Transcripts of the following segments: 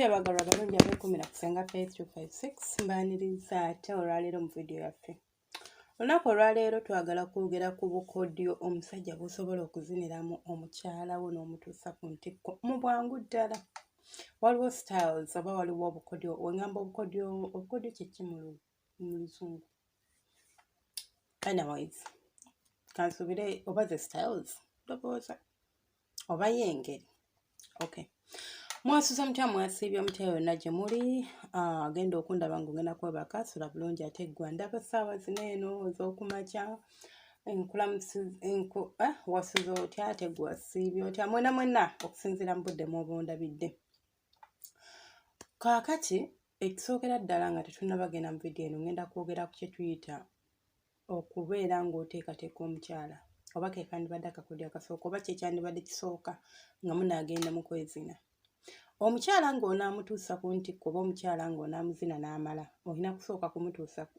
Bagarra balungi abeekumira ku Senga Face 256 mbaaniriza ate olwaleero mu vidiyo yaffe. Olunaku olwaleero twagala kwogera ku bukodyo omusajja bw'osobola okuziniramu omukyala wo n'omutuusa ku ntikko mu bwangu ddala. Waliwo styles oba waliwo obukodyo. Wengamba obukodyo kye ki mu Luzungu? Anyways, kansubire oba the styles ndowooza oba y'engeri. Okay. Mwasuza mutya mwasiibye mutya yonna gye muli agenda okundaba ng'ogenda kwebaka sula bulungi ate ggwe ndaba ssaawa zino eno ez'okumakya wasuza otya ate ggwe wasiibye otya mwenna okusinziira mu budde mw'oba ondabidde. Kaakati ekisookera ddala nga tetunnabagenda mu vidiyo eno ngenda kwogera ku kye tuyita okubeera ng'oteekateeka omukyala oba ke kandibadde akakodyo akasooka oba kye kyandibadde kisooka nga munaagenda mu kwezina. Omukyala ng'onaamutuusa ku ntikko oba omukyala ng'onaamuzina n'amala olina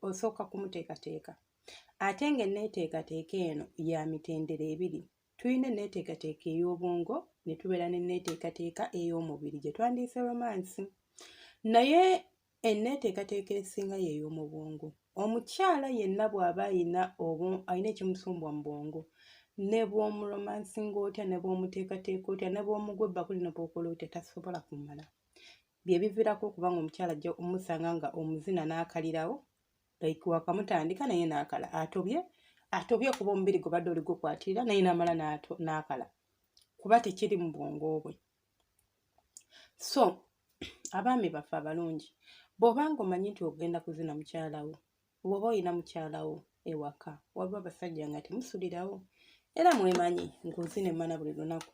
osooka kumuteekateeka. Ate ng'enneeteekateeka eno ya mitendera ebiri. Tulina enneeteekateeka ey'obwongo ne tubeera n'enneeteekateeka ey'omubiri gye twandiyise romansi. Naye enneeteekateeka esinga ye ey'omu bwongo. Omukyala yenna bw'aba alina ekimusumbwa mu bwongo ne bw'omuromansinga otya ne bw'omuteekateeka otya ne bw'omugwa ebbakuli ne bw'okola otya tasobola kumala. Bye biviirako okuba nga omukyala ajja omusanga nga omuzina n'akalirawo like wakamutandika naye n'akala atobye kuba omubiri gwe badde oli gukwatirira naye n'amala n'akala kuba tekiri mu bwongo bwe. So abaami baffe abalungi bw'obanga omanyi nti ogenda kuzina mukyala wo bw'oba olina mukyala wo ewaka waliwo abasajja nga temusulirawo era mwemanyi ng'ozina emana buli lunaku.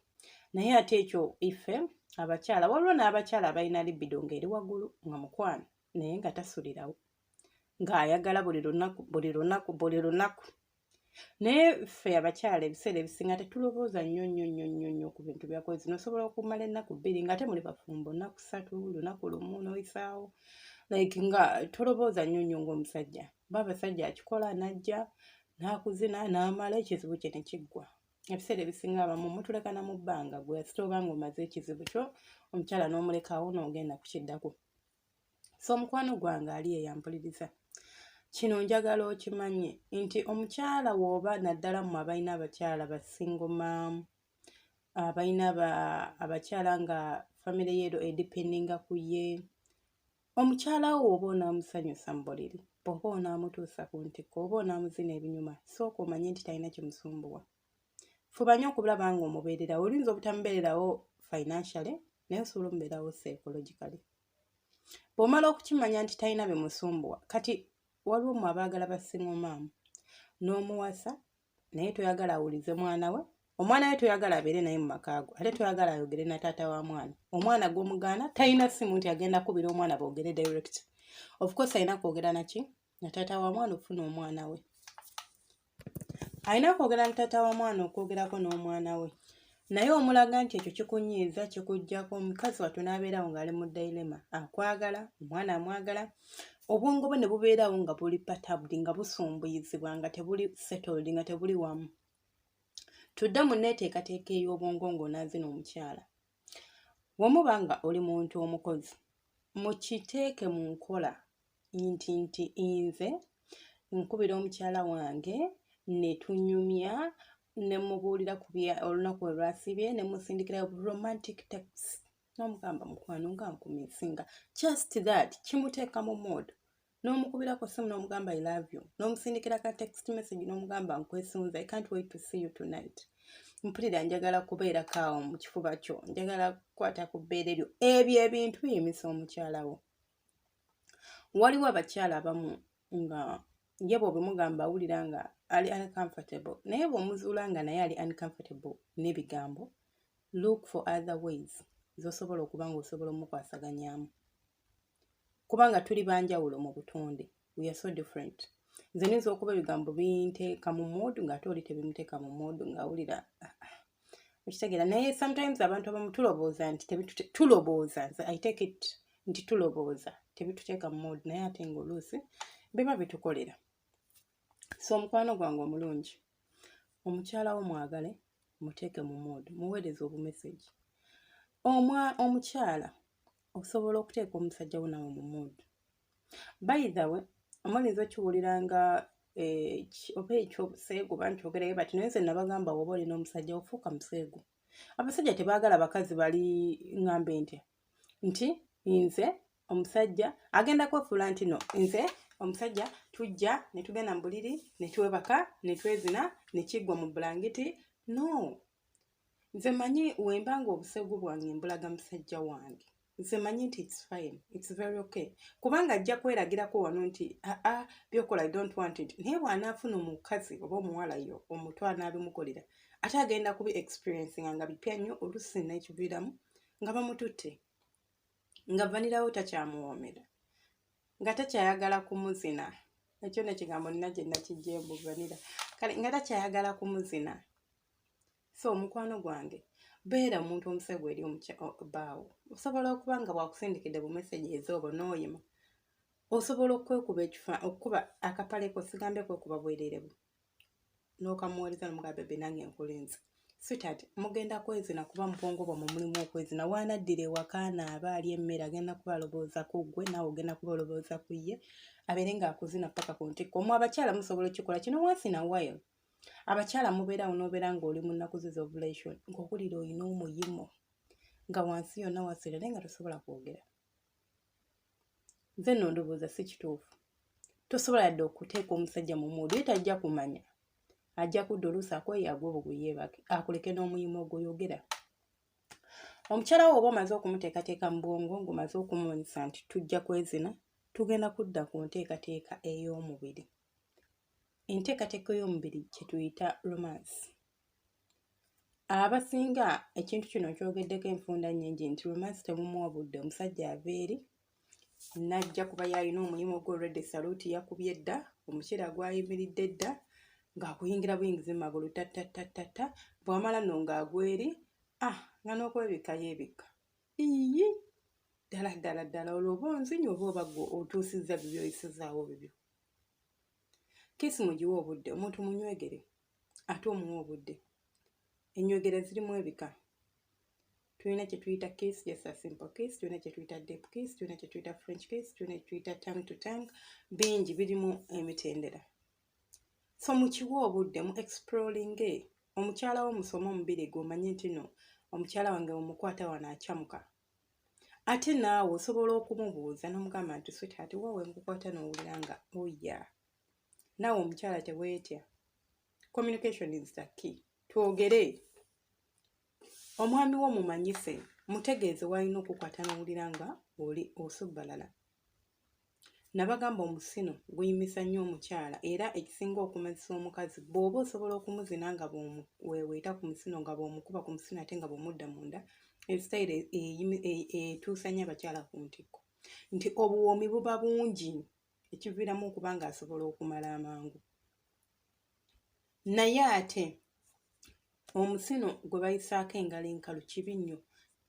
Naye ate ekyo ife abakyala waliwo n'abakyala abalina libido ng'eri waggulu nga mukwano naye nga tasulirawo ng'ayagala buli lunaku. Naye ffe abakyala ebiseera ebisinga tetulowooza nnyo ku bintu byakwezina. Osobola okumala ennaku bbiri ng'ate muli bafumbo nnaku 3 lunaku lumu n'oyisaawo like nga tolowooza nnyo ng'omusajja. Ba abasajja akikola n'ajja n'akuzina n'amala ekizibu kye ne kiggwa. Ebiseera ebisinga abamu mutuleka na mu bbanga gwe asita oba ng'omaze ekizibu kyo omukyala n'omulekaawo n'ogenda kukiddako. So omukwano gwange ali eyampuliriza kino njagala okimanye nti omukyala w'oba naddala mu abalina abakyala basingoma abalina abakyala nga famire yeero edipendinga ku ye. Omukyala wo oba onaamusanyusa mu buliri oba onaamutuusa ku ntikko oba onaamuzina ebinyuma sooka omanye nti talina kimusumbuwa. Fuba nnyo okulaba nga omubeererawo. Olinza obutamubeererawo financially naye osobola omubeerawo psychologically. Bw'omala okukimanya nti talina bimusumbuwa kati waliwo mu abaagala basingomaamu n'omuwasa naye toyagala awulize mwana we. Omwana we toyagala abeere naye mu maka go ate toyagala ayogere na taata wa mwana. Omwana gw'omugaana talina simu nti agenda kubira omwana boogere direct. Of course alina kwogera na taata wa mwana okufuna omwana we. Alina kwogera na taata wa mwana okwogerako n'omwana we. Naye omulaga nti ekyo kikunyiiza kikuggyako. Omukazi wattu n'abeerawo ng'ali mu dilema akwagala omwana amwagala obwongo bwe ne bubeerawo nga buli patabuli nga busumbuyizibwa nga tebuli settled nga tebuli wamu. Tudde mu nneeteekateeka ey'obwongo ng'onaazina omukyala. Bw'omuba nga oli muntu omukozi mukiteeke mu nkola nti nze nkubira omukyala wange ne tunyumya ne mubuulira ku olunaku lwe lwasibye ne musindikira romantic text n'omugamba mukwano nga nkumisinga just that kimuteeka mu mood. N'omukubirako simu n'omugamba I love you n'omusindikira ka text message n'omugamba nkwesunza I can't wait to see you tonight. Mpulira njagala kubeera kaawo mu kifuba kyo njagala kukwata ku bbeere lyo. Ebyo ebintu biyimisa omukyala wo. Waliwo abakyala abamu nga ye bw'obimugamba awulira nga ali uncomfortable naye bw'omuzuula nga naye ali uncomfortable n'ebigambo look for other ways z'osobola okuba ng'osobola omukwasaganyamu kubanga tuli banjawulo mu butonde. We are so different. Nze niyinza okuba ebigambo binteeka mu mood ng'ate oli tebimuteeka mu mood ng'awulira okitegeera. Naye sometimes abantu abamu tulobooza nti tulobooza nze I take it nti tulobooza tebituteeka mu mood naye ate ng'oluusi biba bitukolera. So omukwano gwange omulungi omukyala wo mwagale muteeke mu mood muweereze obumesagi. Omukyala osobola okuteeka omusajja wo nawe mu mood. By the way, omulinzi okiwuliranga oba ekyobuseegu bankyogerayo bati naye nze nabagamba woba olina omusajja ofuuka museegu. Abasajja tebaagala bakazi bali ŋŋambe ntya nti nze omusajja agenda kwefuula nti no nze omusajja tujja ne tugenda mu buliri ne twebaka ne twezina ne kiggwa mu bulangiti. No, nze manyi wembanga obuseegu bwange mbulaga musajja wange, nze manyi nti it's fine, it's very okay, kubanga ajja kweragirako wano nti byokola I don't want it. Naye bw'anaafuna omukazi oba omuwala yo omutwala n'abimukolera ate agenda kubi experiencing nga bipya nnyo, oluusi n'ekiviiramu nga bamututte, nga vanirawo takyamuwoomera, nga takyayagala kumuzina. Ekyo n'ekigambo nina gye nakijjembu vanira, kale nga takyayagala kumuzina. So omukwano gwange beera omuntu omuseegu eri baawo. Osobola okuba nga bwakusindikidde bu messages obo n'oyima, osobola okukuba akapaleko, sigambe kwekuba bwereerebu, n'okamuweereza n'omugambe bebe nange nkulinze. Sweetheart, mugenda kwezina kuba mupongo bwamwe mulimu okwezina. Waanaddira ewaka anaaba alya emmere agenda kuba alobooza ku ggwe, naawe ogenda kuba olobooza ku ye, abeere ng'akuzina paka ku ntikko. Mmwe abakyala musobola okikola kino once in a while. Abakyala mubeerawo n'obeera ng'oli mu nnaku ze ovulation, ng'okulira olina omuyimo, nga wansi yonna wasira naye nga tosobola kwogera. Nze nno ndowooza si kituufu. Tosobola yadde okuteeka omusajja mu mood, ye tajja kumanya. Ajja kudda oluusi akweyaga obwo yeebake, akuleke n'omuyimo ogwoyogera. Omukyala wo oba omaze okumuteekateeka mu bwongo, ng'omaze okumuwanyisa nti tujja kwezina, tugenda kudda ku nteekateeka ey'omubiri. Enteekateeka y'omubiri kye tuyita romance. Abasinga ekintu kino kyogeddeko enfunda nnyingi nti romance temumuwa budde. Omusajja ava eri n'ajja kuba yalina omuyimo gwe already saluti yakubye dda, omukira gwayimiridde dda, ng'akuyingira buyingizi mu magulu tattattattatta, bw'amala nno ng'agwa eri, nga n'okwebikka yeebikka. Iiyi, ddala ddala ddala olwo oba onzinya oba obaggo otuusizza bibyo oyisizaawo bibyo. Kiisi mugiwe obudde, omuntu munywegere, ate omuwa obudde. Enywegere zirimu ebika. Tulina kye tuyita kiss, just a simple kiss, tulina kye tuyita deep kiss, tulina kye tuyita French kiss, tulina kye tuyita tongue to tongue, bingi birimu emitendera. So mukiwe obudde mu exploring. Omukyala wo musoma omubiri gwe omanye nti no omukyala wange omukwata wano akyamuka. Ate naawe osobola okumubuuza n'omugamba nti sweetheart waawe nkukwata n'owulira nga oya. Naawe omukyala teweetya. Communication is the key. Twogere. Omwami wo mumanyise, mutegeeze w'alina okukwata n'owulira nga oli osubbalala. Nabagamba omusino guyimisa nnyo omukyala, era ekisinga okumazisa omukazi bw'oba osobola okumuzina nga bw'weweeta ku musino, nga bw'omukuba ku musino ate nga bw'omudda munda, esitayiro etuusa nnyo abakyala ku ntikko. Nti obuwoomi buba bungi, ekiviiramu okuba ng'asobola okumala amangu. Naye ate omusino gwe bayisaako engalo enkalu kibi nnyo.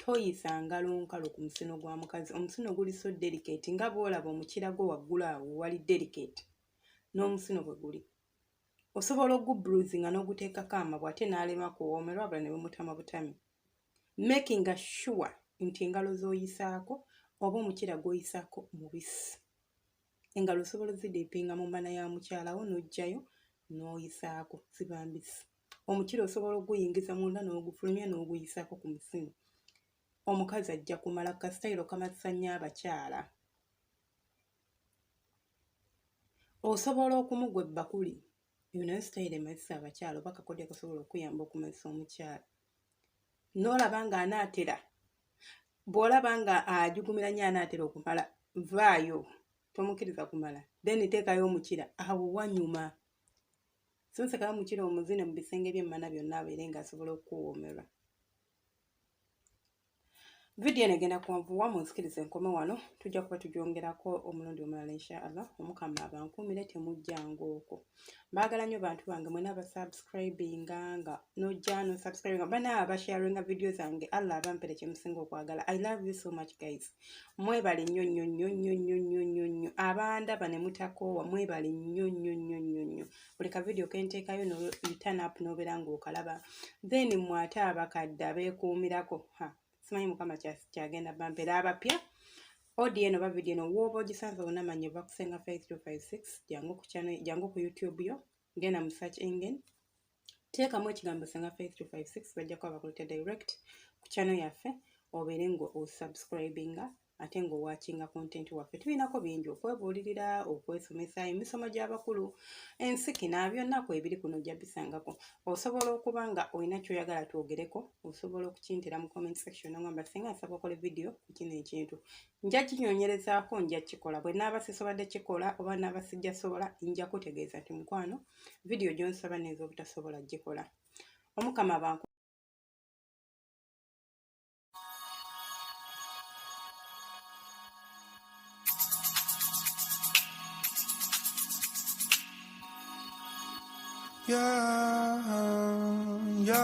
Toyisa ngalo nkalu ku musino gwa mukazi. Omusino guli so delicate nga bw'olaba omukira gwo waggulu awo wali delicate. N'omusino bwe guli. Osobola ogubruisinga n'oguteekako amabwa ate n'alema kuwoomerwa abala ne bamutama butami. Making sure nti engalo z'oyisaako oba omukira gw'oyisaako mubisi. Engalo osobola zidiipinga mu mmana ya mukyalawo n'ojjayo n'oyisaako ziba mbisi. Omukira osobola oguyingiza munda n'ogufulumya n'oguyisaako ku musino. Omukazi ajja kumala kasitayiro kamazisa nnyo abakyala. Osobola okumugwa ebbakuli. Eyo nayo sitayiro emazisa abakyala oba akakodyo akasobola okuyamba okumazisa omukyala. N'olaba nga anaatera. Bw'olaba nga ajugumira nnyo anaatera okumala, vaayo. Tomukkiriza kumala. Then teekayo omukira. Awo wanyuma. Simusekayo omukira omuzine mu bisenge by'emmana byonna abeere ng'asobola okuwoomerwa. Vidiyo eno egenda kwanvuwa munzikirize nkome wano. Tujja kuba tugyongerako omulundi omulala inshallah. Omukama abankuumire temujjanga okwo. Mbaagala nnyo bantu bange mwena abasubscribinga nga n'ojja n'osubscribinga bana abasharinga vidiyo zange. Allah abampere kye musinga okwagala. I love you so much guys. Mwebale nnyo nnyo nnyo nnyo nnyo nnyo nnyo nnyo. Abandaba ne mutakoowa mwebale nnyo nnyo nnyo nnyo nnyo. Buli ka vidiyo ke nteekayo no turn up n'obeera ng'okalaba. Then mwate abakadde abeekuumirako. Simanyi Mukama kyagenda bampera abapya audio eno oba video eno wooba ogisanze onamanya ova ku Senga 5256 jangu ku YouTube yo genda mu search engine teekamu ekigambo Senga 5256 bajja kuba bakuleta direct ku channel yaffe obeere ng'osubscribinga ate ng'owatchinga content waffe. Tulinako bingi okwebuulirira, okwesomesa, emisomo gy'abakulu, ensikina, byonna ebiri kuno ojja bisangako. Osobola okuba nga olina ky'oyagala twogereko, osobola okukintera mu comment section n'ongamba Senga nsaba okole video ku kino ekintu. Nja kinyonyerezaako, nja kikola. Bwe naaba sisobodde kikola oba naaba sijja sobola, nja kutegeeza nti mukwano video gy'onsaba neza obutasobola gikola. Omukama banku Yeah, yeah.